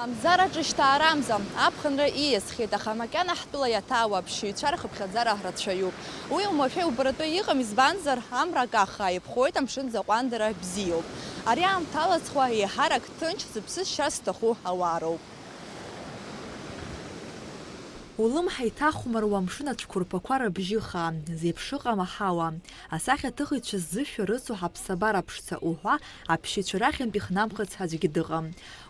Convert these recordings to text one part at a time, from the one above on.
Амзараҿы шьҭаарамза, аԥхынра ииасхьеит, аха макьана ҳтәыла иаҭаауа аԥшьыҩцәа рхыԥхьаӡара рацәаҩуп. Уи оумашәа иубаратәы иҟам, избанзар амра акаха ааиԥхоит, амшын заҟәандара бзиоуп. Ари аамҭа алаҵхәа еиҳарак ҭынч, зыԥсы шьас зҭаху ауаа роуп. Улымҳа иҭахәмаруа амшын ацәқәырԥақәа рыбжьы хаа, зеиԥш ыҟам аҳауа. Асахьаҭыхыҩцәа ззышәа рыцу ҳаԥсабара ԥшӡа уҳәа, аԥшьыцәа рахьынтә ихнамхыц аӡәгьы дыҟам.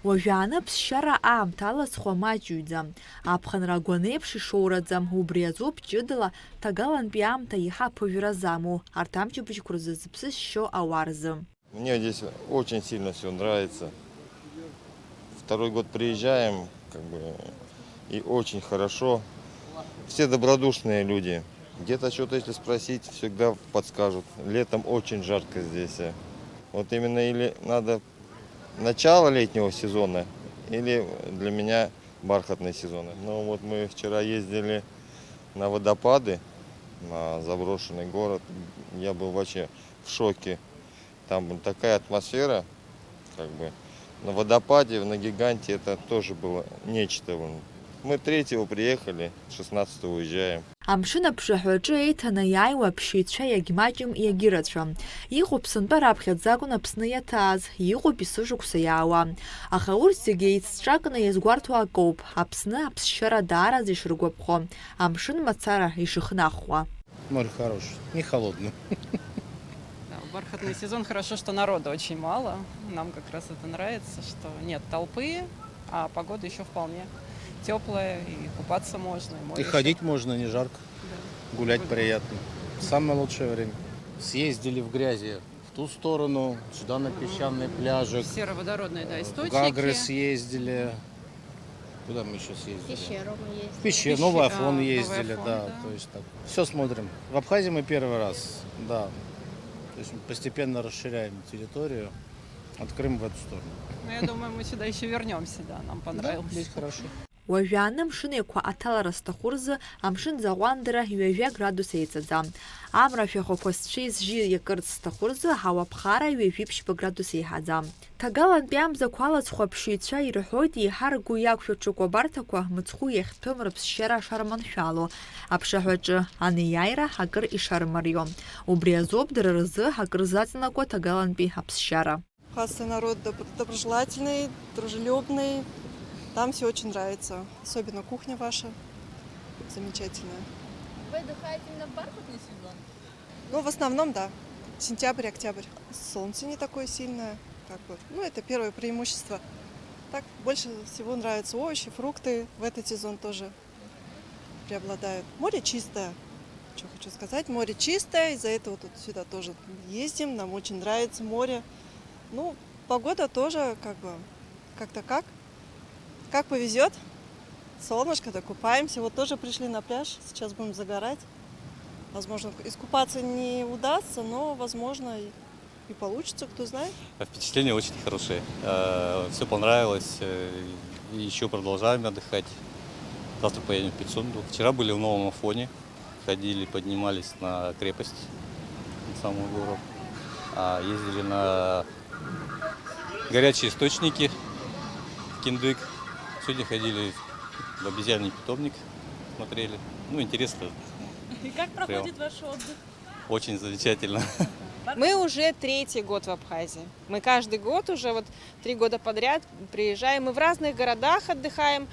Уажәааны ԥсшьара аамҭа алаҵхәа маҷыҩӡам. Аԥхынра агәанеиԥш ишоураӡам, убри азоуп ҷыдала ҭагалантәи аамҭа еиҳа аԥыжәара замоу, арҭ амчыбжьқәа рзы зыԥсы шьо ауаа рзы. Мне здесь очень сильно все нравится. Второй год приезжаем, и очень хорошо. Все добродушные люди. Где-то что-то, если спросить, всегда подскажут. Летом очень жарко здесь. Вот именно или надо начало летнего сезона, или для меня бархатный сезон. Ну вот мы вчера ездили на водопады, на заброшенный город. Я был вообще в шоке. Там такая атмосфера, на водопаде, на гиганте, это тоже было нечто. Мы 3-го приехали, 16-го уезжаем. Амшын аԥшаҳәаҿы еиҭаны иааиуа аԥшьыҩцәа иагьмаҷым, иагьырацәам. Иҟоуп сынтәа раԥхьаӡа акәын Аԥсны иаҭааз, иҟоуп есышықәса иаауа. Аха урҭ зегьы еицҿакны иазгәарҭо акоуп, Аԥсны аԥсшьара даараӡа ишыргәаԥхо, амшын мацара ишыхнахуа. Море хорошее, не холодное. Бархатный сезон, хорошо, что народа очень мало. Нам как раз это нравится, что нет толпы, а погода еще вполне теплая, и купаться можно. И ходить можно, не жарко, да. Гулять приятно. Самое лучшее время. Съездили в грязи в ту сторону, сюда на песчаный пляжик. Сероводородные, да, источники. В Гагры съездили. Куда мы еще съездили? В пещеру мы ездили. В пещеру, Новый Афон ездили, Новый Афон, да. То есть так. Все смотрим. В Абхазии мы первый раз, да. То есть мы постепенно расширяем территорию от Крыма в эту сторону. Ну, я думаю, мы сюда еще вернемся, да, нам понравилось. Да, здесь хорошо. Уажәааны амшын еиқәа аҭалара зҭаху рзы амшын заҟәандара 2 градус еиҵаӡам. Амра ашәахәақәа зцәеизжьы иакырц зҭаху рзы аҳауаԥхара 2 градус еиҳаӡам. Ҭагалантәи амзақәа алаҵхәа аԥшьыҩцәа ирҳәоит еиҳа ргәы иақәшәо ҽыкәа абарҭақәа мыцхәы иахьҭәым рыԥсшьара шарманшәало, аԥшаҳәаҿы анеиааира акыр ишармарио. Убри азоуп дара рзы акыр заҵанакуа ҭагалантәи аԥсшьара. Хасский народ доброжелательный, дружелюбный. Там все очень нравится. Особенно кухня ваша замечательная. Вы отдыхаете именно в бархатный сезон? Ну, в основном, да. Сентябрь, октябрь. Солнце не такое сильное. Ну, это первое преимущество. Так, больше всего нравятся овощи, фрукты. В этот сезон тоже преобладают. Море чистое. Что хочу сказать. Море чистое. Из-за этого тут сюда тоже ездим. Нам очень нравится море. Ну, погода тоже как-то как. Как повезет, солнышко, докупаемся. Вот тоже пришли на пляж, сейчас будем загорать. Возможно, искупаться не удастся, но, возможно, и получится, кто знает. Впечатления очень хорошие. Все понравилось. И еще продолжаем отдыхать. Завтра поедем в Пицунду. Вчера были в Новом Афоне. Ходили, поднимались на крепость, на самую гору. Ездили на горячие источники, Киндык. Сегодня ходили в обезьянный питомник, смотрели. Ну, интересно. И как проходит ваш отдых? Очень замечательно. Мы уже 3-й год в Абхазии. Мы каждый год уже 3 года подряд приезжаем. Мы в разных городах отдыхаем.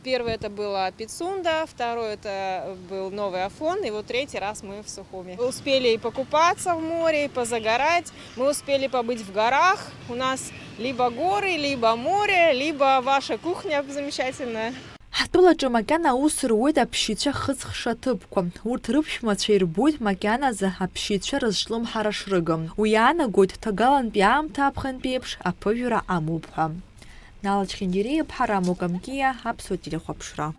Первый это была Пицунда, второй это был Новый Афон, и 3-й раз мы в Сухуми. Мы успели и покупаться в море, и позагорать. Мы успели побыть в горах. У нас либо горы, либо море, либо ваша кухня замечательная. Ҳтәылаҿы макьана аус руеит аԥшьыцәа хыҵхша ҭыԥқәа. Урҭ рыԥшәмацәа ирбоит макьаназы аԥшьыцәа рызҿлымҳара шрыгым. Уи аанагоит ҭагалантәи аамҭа аԥхынтәи еиԥш аԥыжәара амоуп ҳәа. Нала Чхиндиреиԥҳа, Рамо Камкиа, Аԥсуа телехәаԥшра.